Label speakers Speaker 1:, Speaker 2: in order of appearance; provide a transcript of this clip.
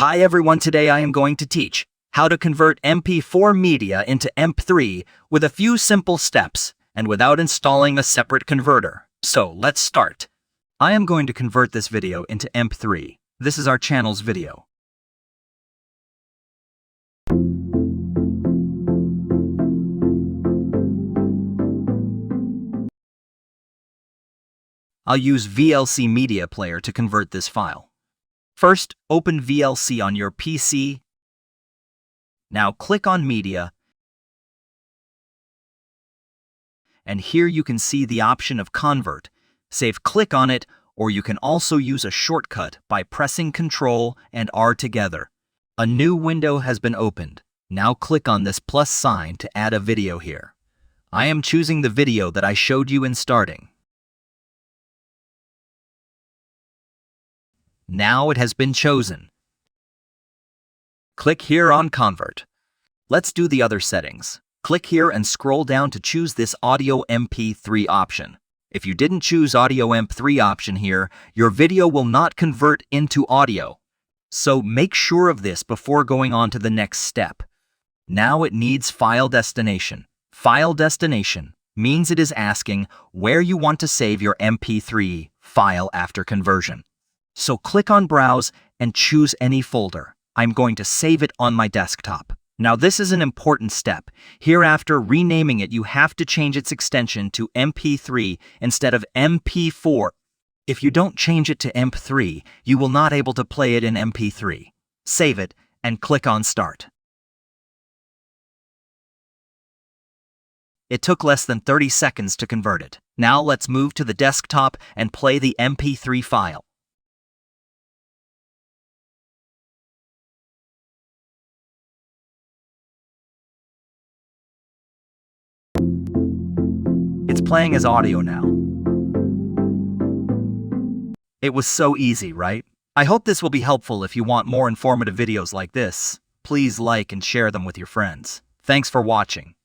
Speaker 1: Hi everyone, today I am going to teach how to convert MP4 media into MP3 with a few simple steps and without installing a separate converter. So let's start. I am going to convert this video into MP3. This is our channel's video. I'll use VLC media player to convert this file. First, open VLC on your PC. Now click on Media. And here you can see the option of Convert. Click on it, or you can also use a shortcut by pressing Ctrl and R together. A new window has been opened. Now click on this plus sign to add a video here. I am choosing the video that I showed you in starting. Now it has been chosen. Click here on Convert. Let's do the other settings. Click here and scroll down to choose this Audio MP3 option. If you didn't choose Audio MP3 option here, your video will not convert into audio. So make sure of this before going on to the next step. Now it needs file destination. File destination means it is asking where you want to save your MP3 file after conversion. So click on Browse and choose any folder. I'm going to save it on my desktop. Now this is an important step. Hereafter, renaming it, you have to change its extension to MP3 instead of MP4. If you don't change it to MP3, you will not able to play it in MP3. Save it and click on Start. It took less than 30 seconds to convert it. Now let's move to the desktop and play the MP3 file. It's playing as audio now. It was so easy, right? I hope this will be helpful. If you want more informative videos like this, please like and share them with your friends. Thanks for watching.